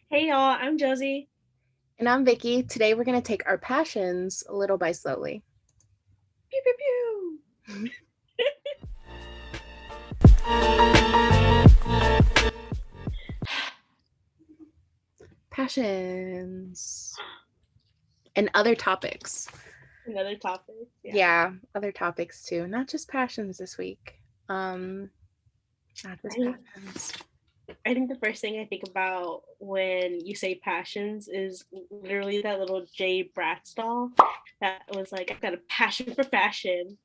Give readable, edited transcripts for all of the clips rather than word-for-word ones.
Hey y'all, I'm Josie. And I'm Vickie. Today we're going to take our passions little by slowly. Pew pew pew. Passions and other topics. Another topic. Yeah. Yeah, other topics too. Not just passions this week. Um, Not I just think passions. I think the first thing I think about when you say passions is literally that little Jay Bratz doll that was like, I've got a passion for fashion.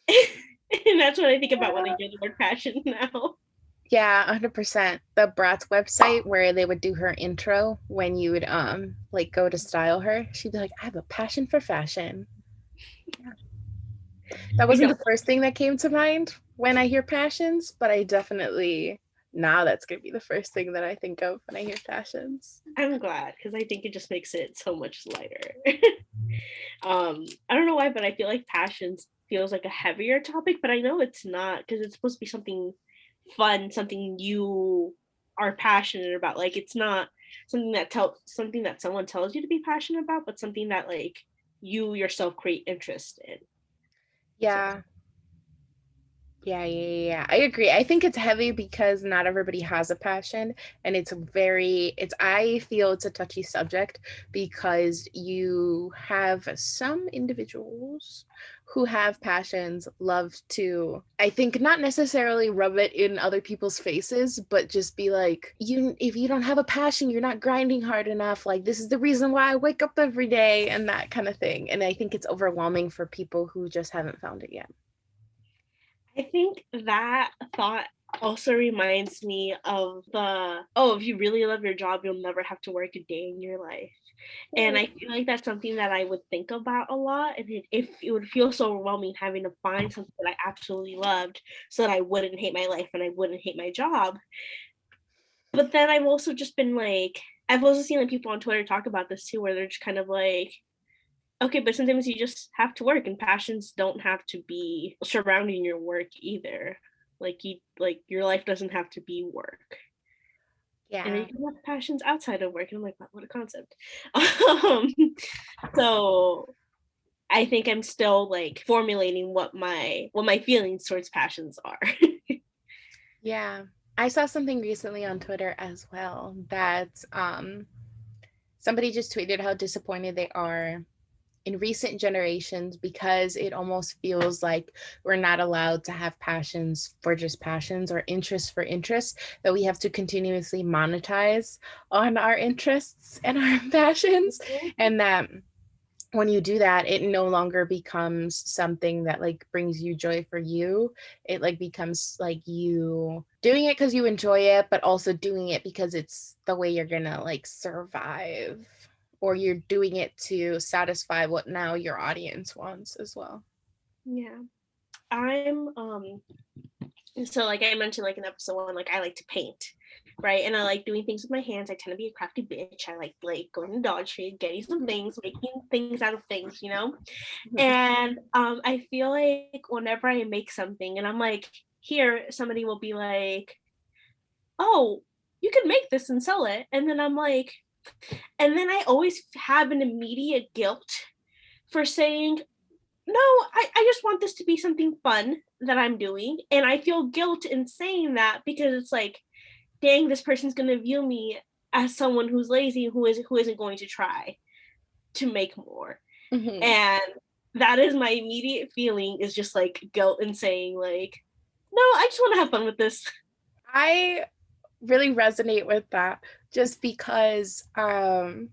And that's what I think about when I Yeah. hear the word passion now. Yeah, 100%. The Bratz website where they would do her intro when you would like go to style her, she'd be like, "I have a passion for fashion." Yeah. That I wasn't don't the first thing that came to mind when I hear passions, but I definitely now that's gonna be the first thing that I think of when I hear passions. I'm glad because I think it just makes it so much lighter. I don't know why, but I feel like passions feels like a heavier topic, but I know it's not because it's supposed to be something fun, something you are passionate about. Like it's not something that someone tells you to be passionate about, but something that like you yourself create interest in. So Yeah, yeah. I agree. I think it's heavy because not everybody has a passion, and I feel it's a touchy subject because you have some individuals who have passions love to, I think, not necessarily rub it in other people's faces, but just be like, if you don't have a passion, you're not grinding hard enough. Like, this is the reason why I wake up every day, and that kind of thing. And I think it's overwhelming for people who just haven't found it yet. I think that thought also reminds me of the oh, if you really love your job, you'll never have to work a day in your life. And I feel like that's something that I would think about a lot. And if it would feel so overwhelming having to find something that I absolutely loved so that I wouldn't hate my life and I wouldn't hate my job. But then I've also just been like, I've also seen like people on Twitter talk about this too, where they're just kind of like, okay, but sometimes you just have to work and passions don't have to be surrounding your work either. Like your life doesn't have to be work. And then Yeah. you can have passions outside of work. And I'm like, what a concept. Um, so I think I'm still like formulating what my feelings towards passions are. Yeah. I saw something recently on Twitter as well that somebody just tweeted how disappointed they are in recent generations because it almost feels like we're not allowed to have passions for just passions or interests for interests, that we have to continuously monetize on our interests and our passions, and that when you do that it no longer becomes something that like brings you joy for you. It like becomes like you doing it because you enjoy it, but also doing it because it's the way you're gonna like survive, or you're doing it to satisfy what now your audience wants as well. Yeah. I'm so like I mentioned like in episode one, like I like to paint, right? And I like doing things with my hands. I tend to be a crafty bitch. I like going to Dollar Tree, getting some things, making things out of things, you know? Mhm. And I feel like whenever I make something and I'm like, here, somebody will be like, oh, you can make this and sell it. And then I'm like, and then I always have an immediate guilt for saying, no, I just want this to be something fun that I'm doing. And I feel guilt in saying that because it's like, dang, this person's gonna view me as someone who's lazy, who isn't going to try to make more. Mhm. And that is my immediate feeling is just like guilt and saying like, no, I just want to have fun with this. I really resonate with that just because I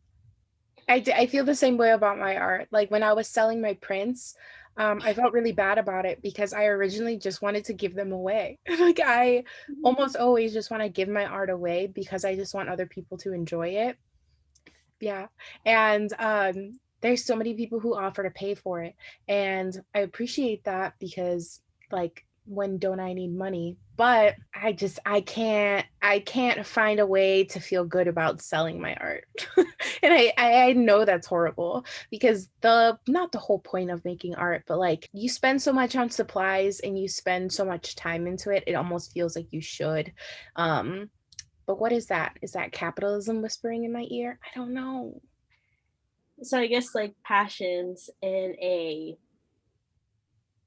feel the same way about my art. Like when I was selling my prints, I felt really bad about it because I originally just wanted to give them away. Like I almost always just want to give my art away because I just want other people to enjoy it. Yeah. And there's so many people who offer to pay for it. And I appreciate that because like when don't I need money? But I can't find a way to feel good about selling my art. And I know that's horrible because the not the whole point of making art, but like you spend so much on supplies and you spend so much time into it, it almost feels like you should. Um But what is that? Is that capitalism whispering in my ear? I don't know. So I guess like passions in a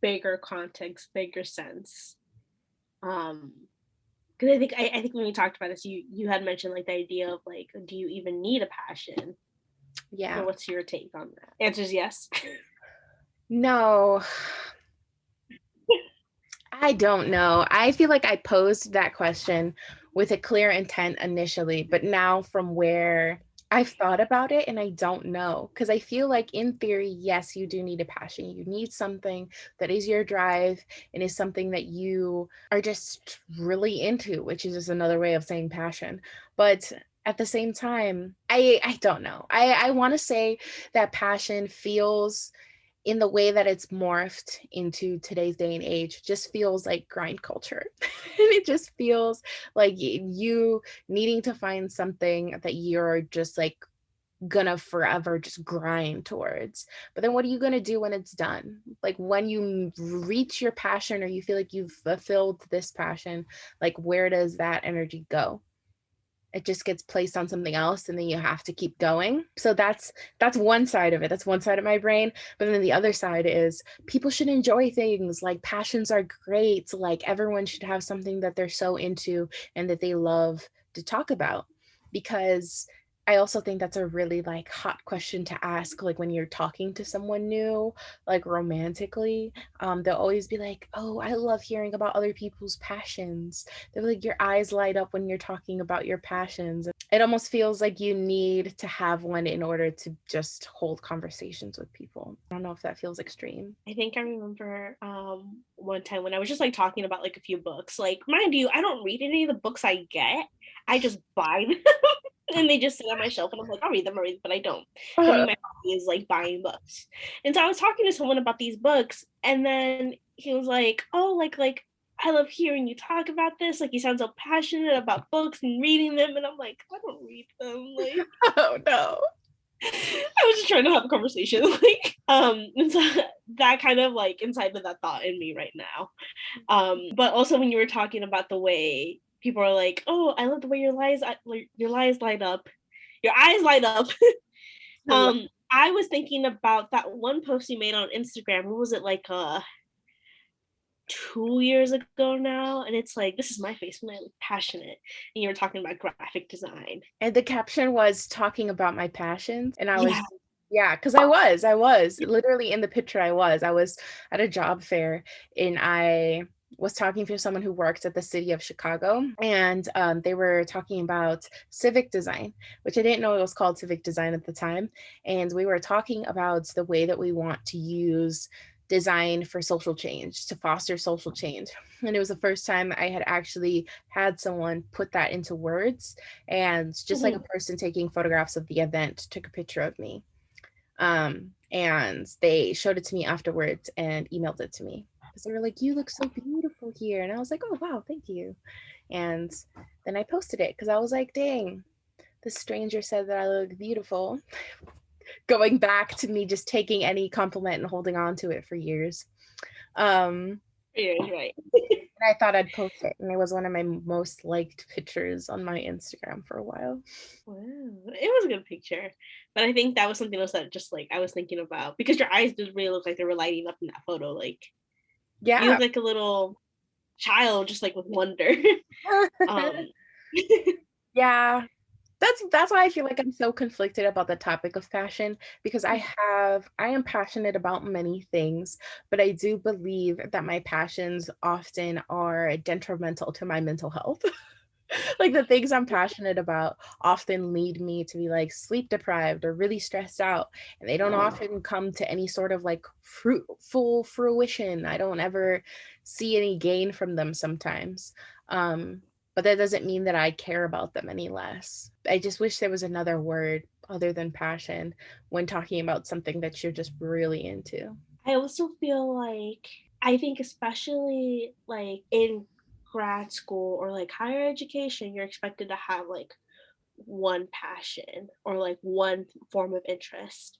bigger context, bigger sense. Um, because I think when we talked about this, you had mentioned like the idea of like, do you even need a passion? Or Yeah. what's your take on that? Answer's yes. No, I don't know. I feel like I posed that question with a clear intent initially, but now from where I've thought about it and I don't know, because I feel like in theory, yes, you do need a passion. You need something that is your drive and is something that you are just really into, which is just another way of saying passion. But at the same time, I don't know. I want to say that passion feels in the way that it's morphed into today's day and age just feels like grind culture. And it just feels like you needing to find something that you're just like gonna forever just grind towards. But then what are you gonna do when it's done? Like when you reach your passion or you feel like you've fulfilled this passion, like where does that energy go? It just gets placed on something else and then you have to keep going. So that's one side of it. That's one side of my brain. But then the other side is people should enjoy things. Like passions are great. Like everyone should have something that they're so into and that they love to talk about. Because I also think that's a really like hot question to ask like when you're talking to someone new, like romantically. They'll always be like, "Oh, I love hearing about other people's passions." They're like, your eyes light up when you're talking about your passions. It almost feels like you need to have one in order to just hold conversations with people. I don't know if that feels extreme. I think I remember one time when I was just like talking about like a few books. Like, mind you, I don't read any of the books I get. I just buy them and they just sit on my shelf and I'm like, I'll read them, but I don't. For me, my hobby is like buying books. And so I was talking to someone about these books, and then he was like, oh, like I love hearing you talk about this. Like you sound so passionate about books and reading them. And I'm like, I don't read them. Like Oh no. I was just trying to have a conversation. Like, and so that kind of like incited that thought in me right now. But also when you were talking about the way people are like, oh, I love the way your lies light up, your eyes light up. I was thinking about that one post you made on Instagram. What was it like 2 years ago now? And it's like, this is my face when I'm passionate. And you were talking about graphic design. And the caption was talking about my passions. And I was, Yeah. yeah, because I was literally in the picture. I was at a job fair and I was talking to someone who worked at the city of Chicago. And they were talking about civic design, which I didn't know it was called civic design at the time. And we were talking about the way that we want to use design for social change, to foster social change. And it was the first time I had actually had someone put that into words, and just like a Mhm. person taking photographs of the event took a picture of me. And they showed it to me afterwards and emailed it to me because they were like, "You look so beautiful here," and I was like, "Oh wow, thank you." And then I posted it because I was like, "Dang, the stranger said that I look beautiful." Going back to me just taking any compliment and holding on to it for years. Um, Yeah, right. and I thought I'd post it, and it was one of my most liked pictures on my Instagram for a while. Wow. It was a good picture. But I think that was something else that just like I was thinking about, because your eyes did really look like they were lighting up in that photo. Like you Yeah. look like a little child just like with wonder. um Yeah, that's why I feel like I'm so conflicted about the topic of passion, because I am passionate about many things, but I do believe that my passions often are detrimental to my mental health. Like the things I'm passionate about often lead me to be like sleep deprived or really stressed out, and they don't often come to any sort of like fruitful fruition. I don't ever see any gain from them sometimes. But that doesn't mean that I care about them any less. I just wish there was another word other than passion when talking about something that you're just really into. I also feel like, I think especially like in grad school or like higher education, you're expected to have like one passion or like one form of interest.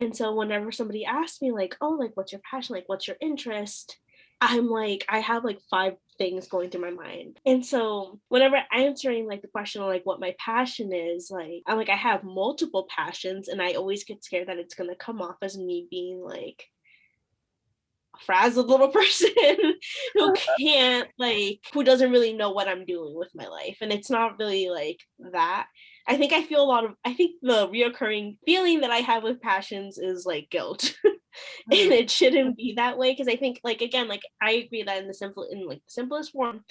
And so whenever somebody asks me like, oh, like what's your passion? Like what's your interest? I'm like, I have like five things going through my mind. And so whenever answering like the question of like what my passion is, like I'm like I have multiple passions and I always get scared that it's gonna come off as me being like a frazzled little person who can't like who doesn't really know what I'm doing with my life. And it's not really like that. I think the reoccurring feeling that I have with passions is like guilt. Mhm. And it shouldn't be that way because I think like again like I agree that in like the simplest form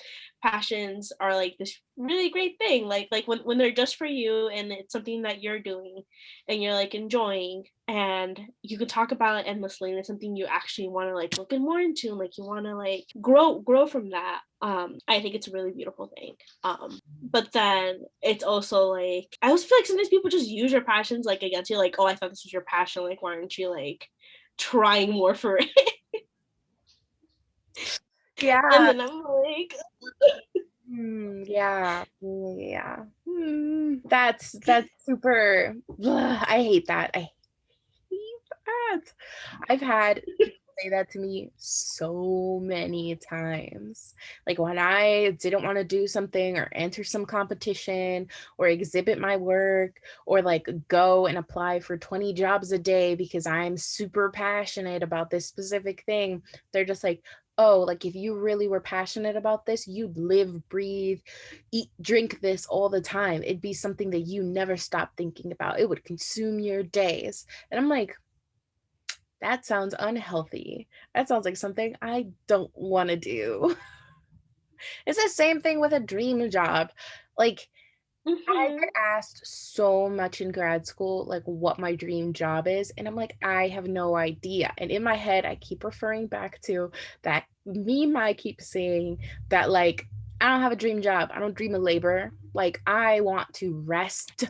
passions are like this really great thing like when they're just for you and it's something that you're doing and you're like enjoying and you can talk about it endlessly and it's something you actually want to like look in more into and like you want to like grow from that. I think it's a really beautiful thing. But then it's also like I also feel like sometimes people just use your passions like against you, like, oh, I thought this was your passion, like why aren't you like trying more for it? And Yeah. then I'm like, Yeah. Yeah. That's super. Ugh, I hate that. I hate that. I've had people say that to me so many times. Like when I didn't want to do something or enter some competition or exhibit my work or like go and apply for 20 jobs a day because I'm super passionate about this specific thing, they're just like, oh, like if you really were passionate about this, you'd live, breathe, eat, drink this all the time. It'd be something that you never stop thinking about. It would consume your days. And I'm like, that sounds unhealthy. That sounds like something I don't want to do. It's the same thing with a dream job. Like, I mm-hmm. get asked so much in grad school, like what my dream job is. And I'm like, I have no idea. And in my head, I keep referring back to that meme I keep saying that, like, I don't have a dream job. I don't dream of labor. Like, I want to rest.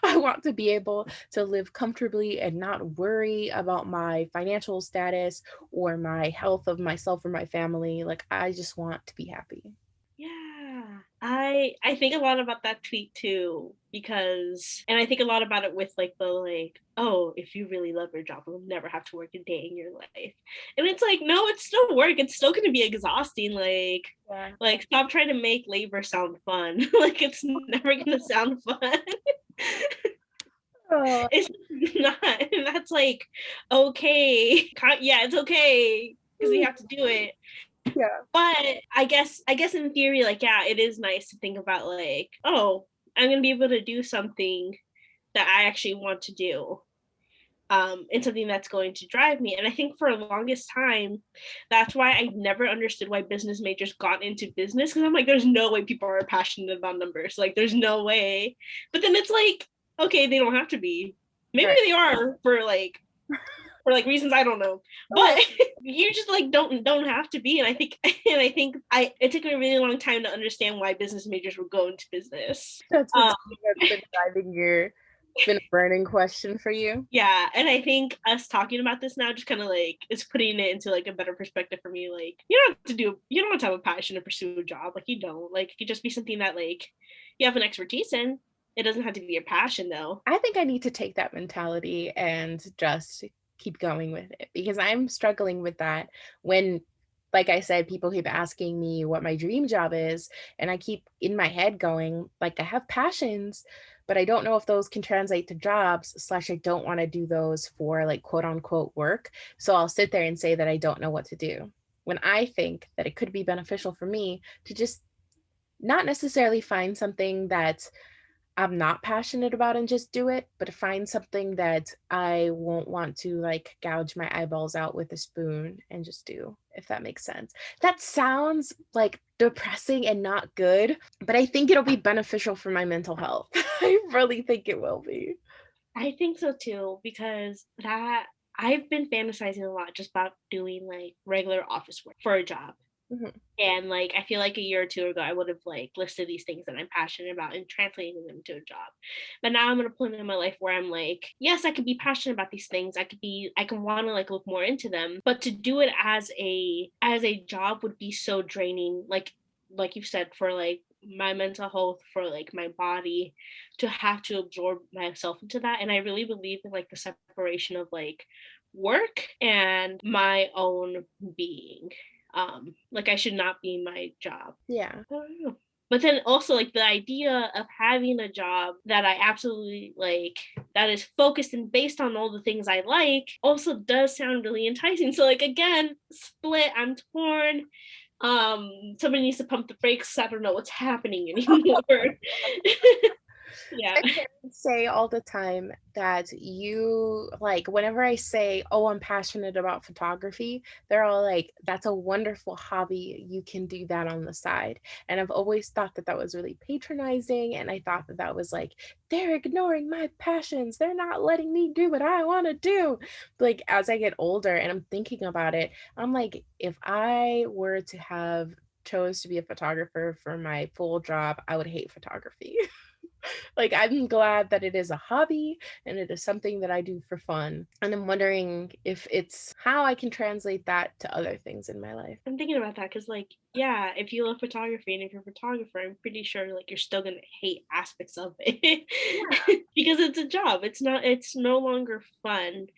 I want to be able to live comfortably and not worry about my financial status or my health of myself or my family. Like, I just want to be happy. Yeah. I think a lot about that tweet too because and I think a lot about it with like the like, oh, if you really love your job, you'll never have to work a day in your life. And it's like, no, it's still work. It's still gonna be exhausting. Yeah. Like stop trying to make labor sound fun. Like it's never gonna sound fun. Oh, It's not. And that's like okay. Yeah, it's okay because we have to do it. yeah. But I guess in theory, like yeah, it is nice to think about like, oh, I'm gonna be able to do something that I actually want to do. And something that's going to drive me. And I think for the longest time, that's why I never understood why business majors got into business. Cause I'm like, there's no way people are passionate about numbers. Like, there's no way. But then it's like, okay, they don't have to be. Maybe Right. they are for like reasons I don't know. But Okay. you just like don't have to be. And I think it took me a really long time to understand why business majors would go into business. That's been Um something that's been driving your, been a burning question for you. yeah, and I think us talking about this now just kind of like is putting it into like a better perspective for me. Like you don't have to have a passion to pursue a job. Like you don't. Like it could just be something that like you have an expertise in. It doesn't have to be your passion though. I think I need to take that mentality and just keep going with it because I'm struggling with that when, like I said, people keep asking me what my dream job is. And I keep in my head going, like, I have passions, but I don't know if those can translate to jobs, slash, I don't want to do those for like quote unquote work. So I'll sit there and say that I don't know what to do. When I think that it could be beneficial for me to just not necessarily find something that I'm not passionate about and just do it, but find something that I won't want to like gouge my eyeballs out with a spoon and just do, if that makes sense. That sounds like depressing and not good, but I think it'll be beneficial for my mental health. I really think it will be. I think so too, because that I've been fantasizing a lot just about doing like regular office work for a job. Mhm. And like I feel like a year or two ago I would have like listed these things that I'm passionate about and translating them to a job. But now I'm at a point in my life where I'm like, yes, I could be passionate about these things. I can want to like look more into them. But to do it as a job would be so draining. Like you said, for like my mental health, for like my body, to have to absorb myself into that. And I really believe in like the separation of like work and my own being. Like I should not be my job. Yeah. I don't know. But then also like the idea of having a job that I absolutely like, that is focused and based on all the things I like, also does sound really enticing. So like again, split, I'm torn. Somebody needs to pump the brakes. I don't know what's happening anymore. Yeah. My parents say all the time that you like whenever I say, "Oh, I'm passionate about photography," they're all like, "That's a wonderful hobby. You can do that on the side." And I've always thought that that was really patronizing, and I thought that that was like, "They're ignoring my passions. They're not letting me do what I want to do." But, like as I get older and I'm thinking about it, I'm like, if I were to have chose to be a photographer for my full job, I would hate photography. Like, I'm glad that it is a hobby and it is something that I do for fun. And I'm wondering if it's how I can translate that to other things in my life. I'm thinking about that because, like, yeah, if you love photography and if you're a photographer, I'm pretty sure like you're still gonna hate aspects of it because it's a job. It's not. It's no longer fun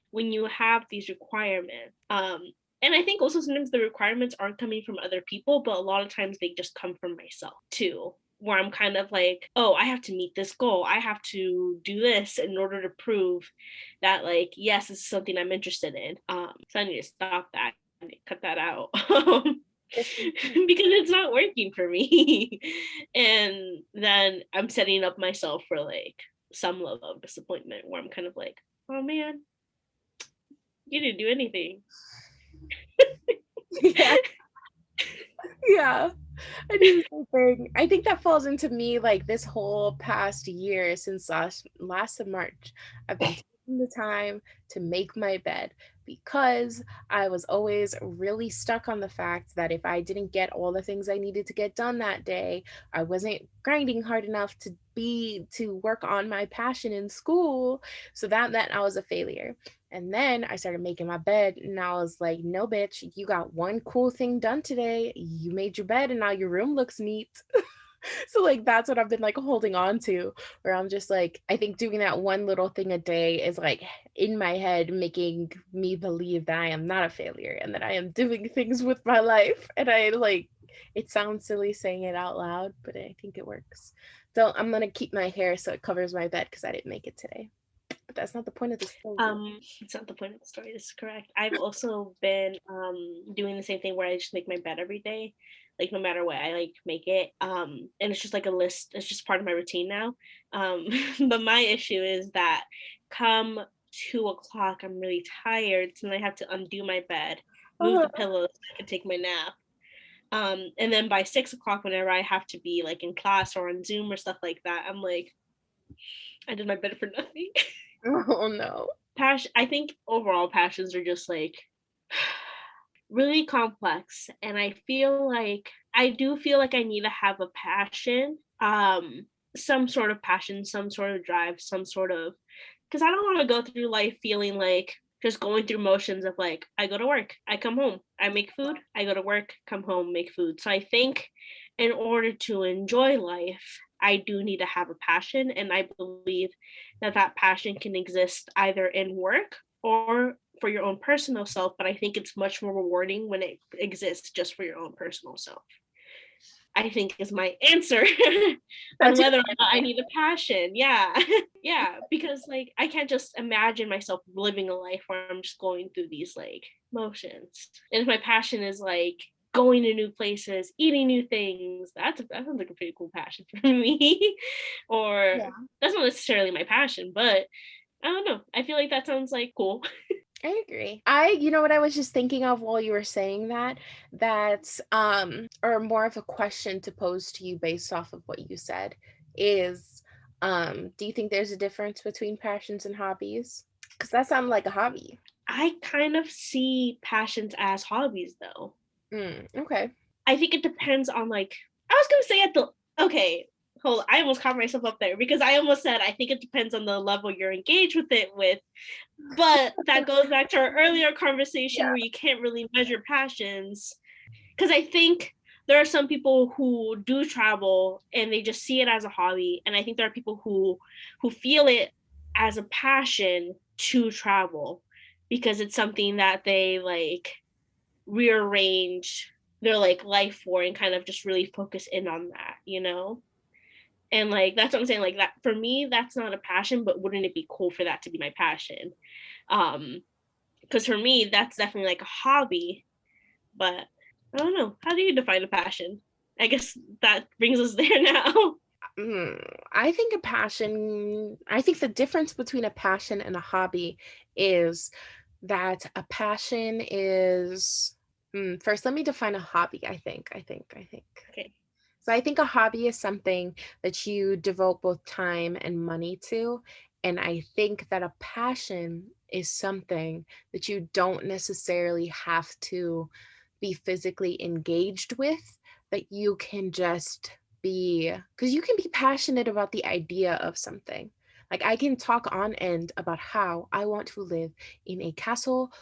when you have these requirements. And I think also sometimes the requirements aren't coming from other people, but a lot of times they just come from myself too. Where I'm kind of like, oh, I have to meet this goal. I have to do this in order to prove that, like, yes, this is something I'm interested in. So I need to stop that and cut that out. Because it's not working for me. And then I'm setting up myself for like some level of disappointment where I'm kind of like, oh man, you didn't do anything. Yeah, yeah. I do the same thing. I think that falls into me like this whole past year since last of March. I've been taking the time to make my bed because I was always really stuck on the fact that if I didn't get all the things I needed to get done that day, I wasn't grinding hard enough to work on my passion in school. So that meant I was a failure. And then I started making my bed, and I was like, no, bitch, you got one cool thing done today. You made your bed, and now your room looks neat. So, like, that's what I've been like holding on to, where I'm just like, I think doing that one little thing a day is like in my head, making me believe that I am not a failure and that I am doing things with my life. And I like, it sounds silly saying it out loud, but I think it works. So, I'm going to keep my hair so it covers my bed because I didn't make it today. But that's not the point of the story. It's not the point of the story. This is correct. I've also been doing the same thing where I just make my bed every day, like no matter what I like make it. And it's just like a list. It's just part of my routine now. Um, but my issue is that come 2 o'clock, I'm really tired, so then I have to undo my bed, move the pillows so I can take my nap. And then by 6 o'clock, whenever I have to be like in class or on Zoom or stuff like that, I'm like, I did my bed for nothing. Oh no. Passion, I think overall passions are just like really complex, and I do feel like I need to have a passion, some sort of passion, some sort of drive, some sort of, because I don't want to go through life feeling like just going through motions of like I go to work, I come home, I make food, I go to work, come home, make food. So I think in order to enjoy life, I do need to have a passion, and I believe that that passion can exist either in work or for your own personal self, but I think it's much more rewarding when it exists just for your own personal self. I think is my answer on That's your whether or not I need a passion. Yeah. Yeah. Because like I can't just imagine myself living a life where I'm just going through these like motions. And if my passion is like going to new places, eating new things, that sounds like a pretty cool passion for me. Or yeah. that's not necessarily my passion, but I don't know. I feel like that sounds like cool. I agree. You know what I was just thinking of while you were saying that? That's, or more of a question to pose to you based off of what you said is, do you think there's a difference between passions and hobbies? Because that sounded like a hobby. I kind of see passions as hobbies though. Okay. I think it depends on like I was gonna say at the okay, hold on, I almost caught myself up there because I almost said I think it depends on the level you're engaged with it with. But that goes back to our earlier conversation Yeah. where you can't really measure passions. Because I think there are some people who do travel and they just see it as a hobby. And I think there are people who feel it as a passion to travel because it's something that they like rearrange their like life for and kind of just really focus in on that, you know? And like that's what I'm saying. Like that for me, that's not a passion, but wouldn't it be cool for that to be my passion? Because for me, that's definitely like a hobby, but I don't know. How do you define a passion? I guess that brings us there now. I think I think the difference between a passion and a hobby is that a passion is, first, let me define a hobby. I think. Okay. So I think a hobby is something that you devote both time and money to. And I think that a passion is something that you don't necessarily have to be physically engaged with, that you can just be, because you can be passionate about the idea of something. Like I can talk on end about how I want to live in a castle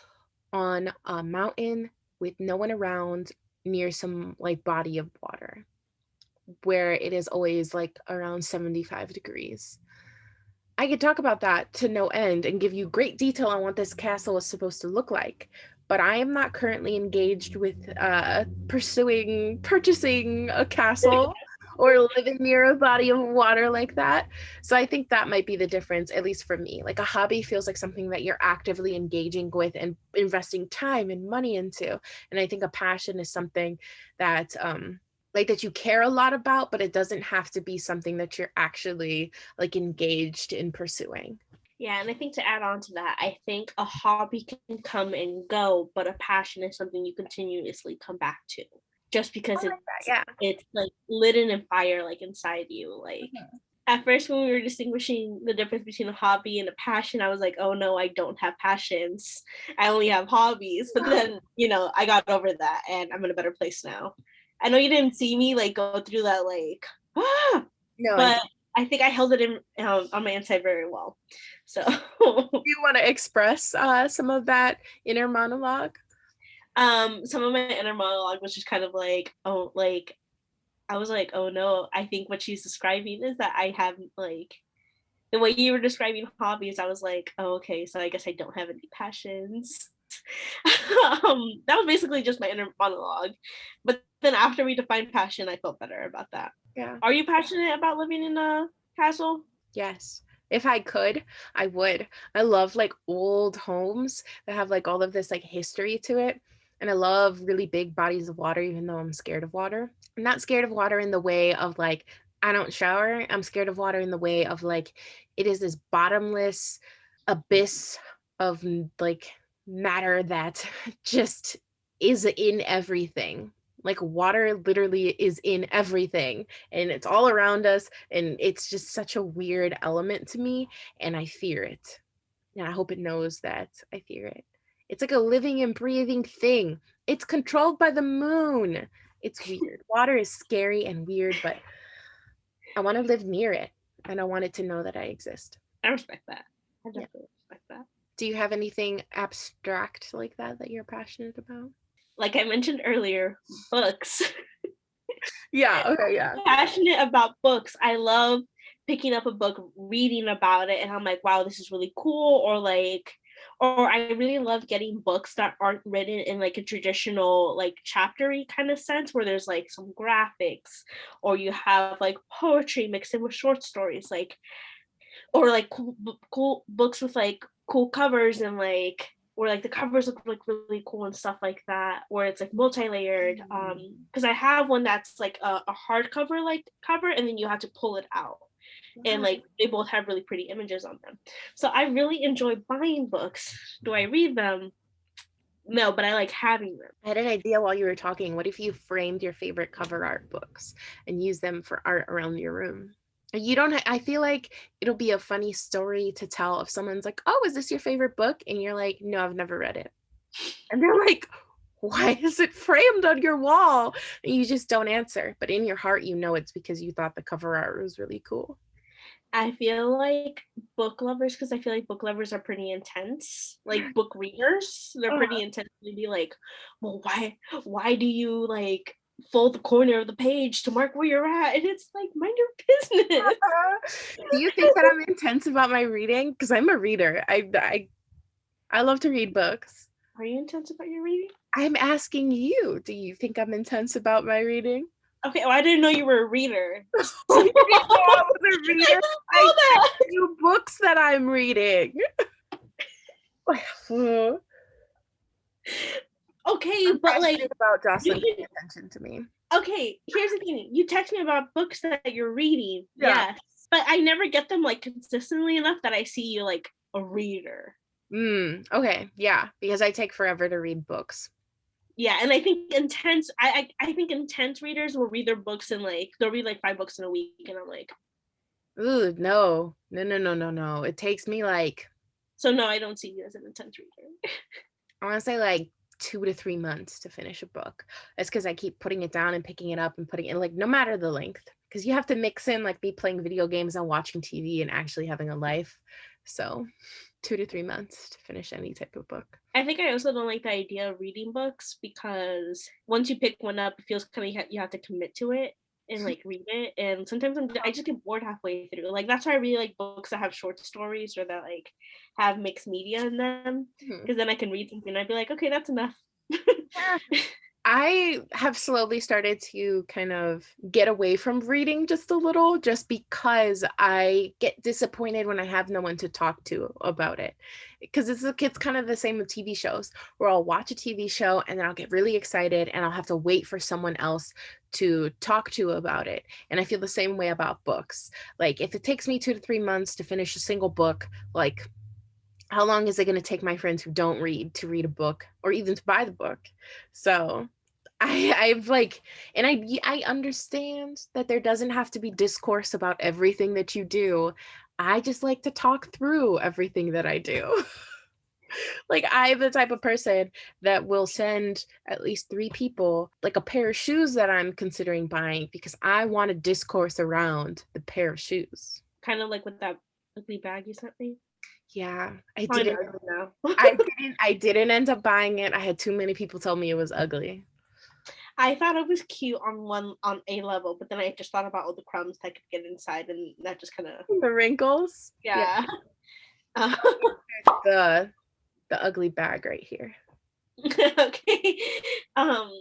on a mountain with no one around near some like body of water where it is always like around 75 degrees. I could talk about that to no end and give you great detail on what this castle is supposed to look like, but I am not currently engaged with purchasing a castle or living near a body of water like that. So I think that might be the difference, at least for me. Like a hobby feels like something that you're actively engaging with and investing time and money into. And I think a passion is something that like that you care a lot about, but it doesn't have to be something that you're actually like engaged in pursuing. Yeah, and I think to add on to that, I think a hobby can come and go, but a passion is something you continuously come back to. Just I because like that. Yeah. it's like lit in a fire like inside you. Like at first when we were distinguishing the difference between a hobby and a passion, I was like, oh no, I don't have passions. I only have hobbies. But then, you know, I got over that and I'm in a better place now. I know you didn't see me like go through that like No, I but do. I think I held it in on my inside very well. So You want to express some of that inner monologue? some of my inner monologue was just kind of like, oh, like I was like, oh no, I think what she's describing is that I have like the way you were describing hobbies, I was like, oh, okay, so I guess I don't have any passions. That was basically just my inner monologue. But then after we defined passion, I felt better about that. Yeah. Are you passionate about living in a castle? Yes. If I could, I would. I love like old homes that have like all of this like history to it. And I love really big bodies of water, even though I'm scared of water. I'm not scared of water in the way of like, I don't shower. I'm scared of water in the way of like, it is this bottomless abyss of like matter that just is in everything. Like water literally is in everything and it's all around us, and it's just such a weird element to me, and I fear it. And I hope it knows that I fear it. It's like a living and breathing thing. It's controlled by the moon. It's weird. Water is scary and weird, but I want to live near it and I want it to know that I exist. I respect that. I Yeah. definitely respect that. Do you have anything abstract like that you're passionate about? Like I mentioned earlier, books. Yeah, okay, yeah. Passionate about books. I love picking up a book, reading about it, and I'm like, wow, this is really cool. Or I really love getting books that aren't written in like a traditional like chaptery kind of sense where there's like some graphics or you have like poetry mixed in with short stories like or like cool books with like cool covers and like or like the covers look like really cool and stuff like that where it's like multi-layered because I have one that's like a hardcover like cover and then you have to pull it out and Wow. like they both have really pretty images on them, so I really enjoy buying books. Do I read them? No, but I like having them. I had an idea while you were talking. What if you framed your favorite cover art books and used them for art around your room? You don't, I feel like it'll be a funny story to tell if someone's like, oh, is this your favorite book? And you're like, no, I've never read it. And they're like, why is it framed on your wall? And you just don't answer. But in your heart, you know it's because you thought the cover art was really cool. I feel like book lovers, because I feel like book lovers are pretty intense. Like book readers, they're pretty intense. They'd be like, "Well, why do you like fold the corner of the page to mark where you're at?" And it's like, mind your business. Do you think that I'm intense about my reading? Because I'm a reader. I love to read books. Are you intense about your reading? I'm asking you, do you think I'm intense about my reading? Okay, well, I didn't know you were a reader. Oh, So you didn't know I was a I reader? didn't I know that. text you books that I'm reading. I'm Okay, but like passionate about you Jocelyn can paying attention to me. okay, here's the thing. You text me about books that you're reading. Yeah. Yes. But I never get them like consistently enough that I see you like a reader. Okay, yeah, because I take forever to read books. Yeah, and I think I think intense readers will read their books in like they'll read like 5 books in a week and I'm like, Ooh, no. No, no, no, no, no. It takes me like, so no, I don't see you as an intense reader. I want to say like 2 to 3 months to finish a book. That's because I keep putting it down and picking it up and putting it like no matter the length. Because you have to mix in like me playing video games and watching TV and actually having a life. So 2 to 3 months to finish any type of book. I think I also don't like the idea of reading books because once you pick one up, it feels kind of you have to commit to it and like read it. And sometimes I just get bored halfway through. Like that's why I really like books that have short stories or that like have mixed media in them Mhm. because then I can read something and I'd be like, okay, that's enough. Yeah. I have slowly started to kind of get away from reading just a little, just because I get disappointed when I have no one to talk to about it. Because it's kind of the same with TV shows, where I'll watch a TV show and then I'll get really excited and I'll have to wait for someone else to talk to about it. And I feel the same way about books. Like if it takes me 2 to 3 months to finish a single book, like how long is it going to take my friends who don't read to read a book or even to buy the book? So I've like, and I understand that there doesn't have to be discourse about everything that you do. I just like to talk through everything that I do. Like I'm the type of person that will send at least 3 people like a pair of shoes that I'm considering buying because I want to discourse around the pair of shoes. Kind of like with that ugly bag you sent me. Yeah, I Kind of didn't ugly now. I didn't end up buying it. I had too many people tell me it was ugly. I thought it was cute on a level, but then I just thought about all the crumbs that could get inside, and that just kind of The wrinkles. Yeah. yeah. Uh, The the ugly bag right here. okay. Well,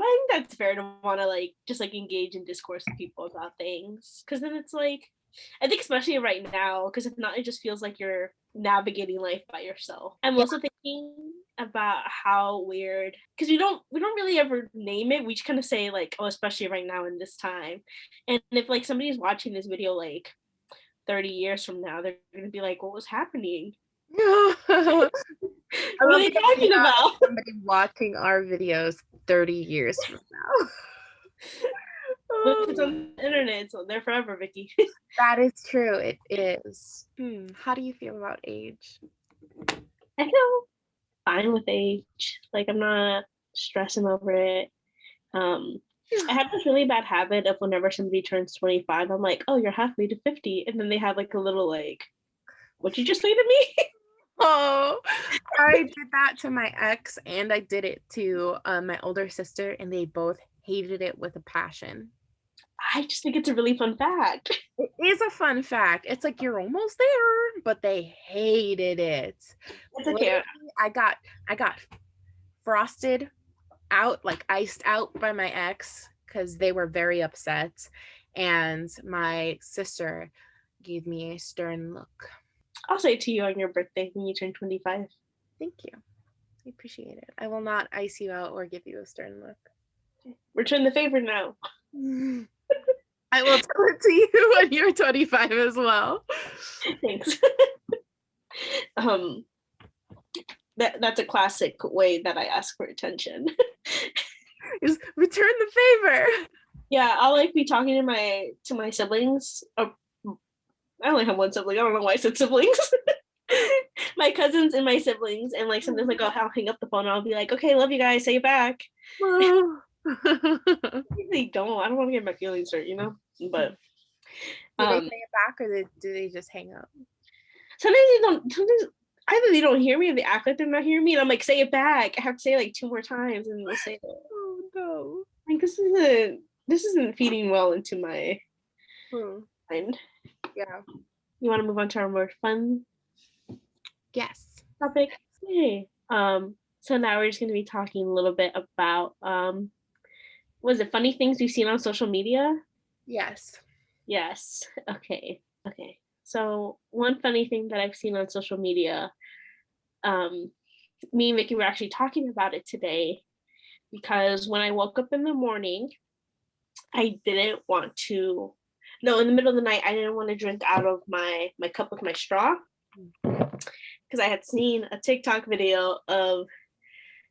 I think that's fair to want to like just like engage in discourse with people about things, because then it's like I think especially right now, because if not, it just feels like you're navigating life by yourself. I'm Yeah. also thinking about how weird because we don't really ever name it. We just kind of say like, oh, especially right now in this time. And if like somebody's watching this video like 30 years from now, they're gonna be like, what was happening? I What are love they the talking idea of about? somebody watching our videos 30 years from now. But it's Oh, on the internet, it's on there forever, Vickie. that is true. It is. How do you feel about age? I feel fine with age. Like I'm not stressing over it. Um, I have this really bad habit of whenever somebody turns 25, I'm like, oh, you're halfway to 50. And then they have like a little like, what you just say to me? Oh, I did that to my ex and I did it to my older sister, and they both hated it with a passion. I just think it's a really fun fact. It is a fun fact. It's like you're almost there, but they hated it. It's okay. Literally, I got frosted out, like iced out by my ex because they were very upset. And my sister gave me a stern look. I'll say it to you on your birthday when you turn 25. Thank you. I appreciate it. I will not ice you out or give you a stern look. Return the favor now. I will tell it to you when you're 25 as well. Thanks. um, that's a classic way that I ask for attention. Is return the favor. Yeah, I'll like be talking to my siblings. Oh, I only have one sibling. I don't know why I said siblings. My cousins and my siblings, and like sometimes like I'll hang up the phone and I'll be like, okay, love you guys, say it back. They don't. I don't want to get my feelings hurt, you know. But Do they say it back or do they just hang up? sometimes they don't. Sometimes either they don't hear me or they act like they're not hearing me, and I'm like, say it back. I have to say it like 2 more times, and they'll say it. Oh no. Like this isn't feeding well into my mind. Yeah. You want to move on to our more fun Yes. topic? Hey. So now we're just going to be talking a little bit about was it funny things we've seen on social media? Yes. Yes. Okay. Okay. So one funny thing that I've seen on social media, um, me and Vickie were actually talking about it today because when I woke up in the morning, I didn't want to. No, in the middle of the night, I didn't want to drink out of my cup with my straw because I had seen a TikTok video of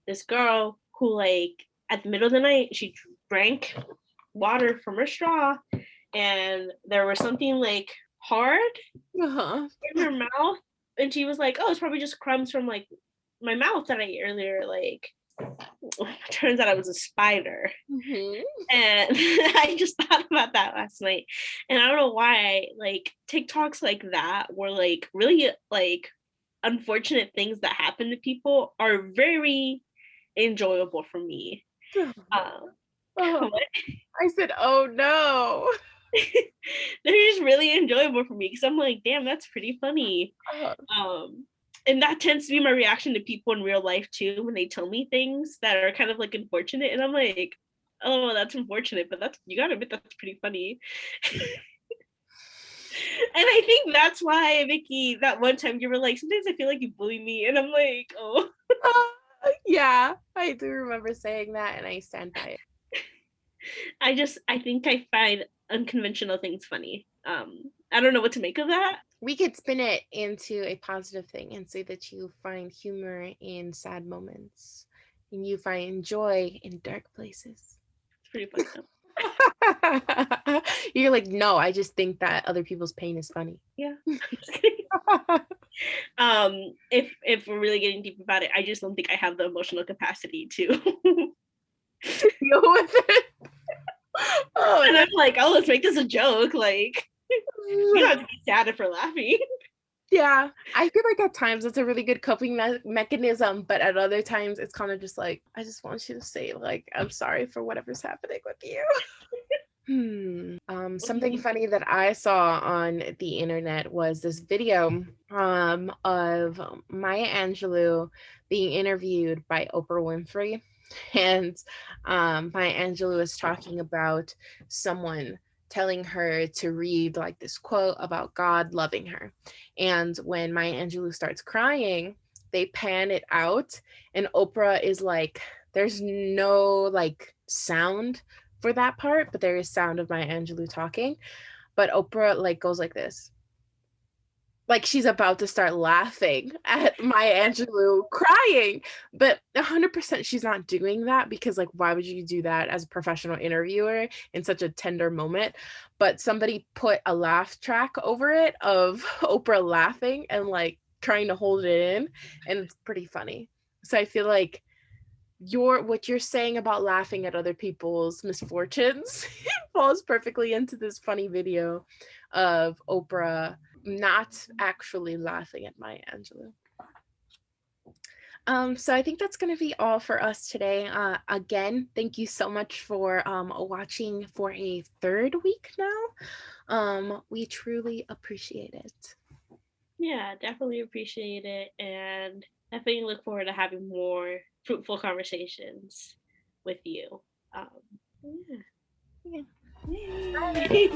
this girl who, like, at the middle of the night, she drank water from her straw, and there was something like hard Uh-huh. in her mouth, and she was like, "Oh, it's probably just crumbs from like my mouth that I ate earlier." Like, turns out I was a spider. Mm-hmm. And I just thought about that last night. And I don't know why, like, TikToks like that were like really like unfortunate things that happen to people are very enjoyable for me. Um, Oh, I said, oh no. they're just really enjoyable for me because I'm like, damn, that's pretty funny. Uh, Um, and that tends to be my reaction to people in real life too when they tell me things that are kind of like unfortunate, and I'm like, oh, that's unfortunate, but that's, you gotta admit, that's pretty funny. And I think that's why, Vickie, that one time you were like, sometimes I feel like you bully me, and I'm like, oh. yeah, I do remember saying that, and I stand by it. I think I find unconventional things funny. I don't know what to make of that. We could spin it into a positive thing and say that you find humor in sad moments and you find joy in dark places. It's pretty funny though. You're like, no, I just think that other people's pain is funny. Yeah. If we're really getting deep about it, I just don't think I have the emotional capacity to. Deal with it. Oh, And I'm like, oh, let's make this a joke. Like, you don't have to be sad if we're laughing. yeah, I feel like at times it's a really good coping mechanism, but at other times it's kind of just like, I just want you to say, like, I'm sorry for whatever's happening with you. Something funny that I saw on the internet was this video of Maya Angelou being interviewed by Oprah Winfrey. And Maya Angelou is talking about someone telling her to read like this quote about God loving her. And when Maya Angelou starts crying, they pan it out, and Oprah is like, there's no like sound for that part, but there is sound of Maya Angelou talking. But Oprah like goes like this. Like she's about to start laughing at Maya Angelou crying, but 100% she's not doing that because, like, why would you do that as a professional interviewer in such a tender moment? But somebody put a laugh track over it of Oprah laughing and like trying to hold it in, and it's pretty funny. So I feel like what you're saying about laughing at other people's misfortunes falls perfectly into this funny video of Oprah not actually laughing at Maya Angelou. So I think that's going to be all for us today. Again, thank you so much for watching for a third week now. We truly appreciate it. Yeah, definitely appreciate it, and definitely look forward to having more fruitful conversations with you. Yeah. Yeah. Yay.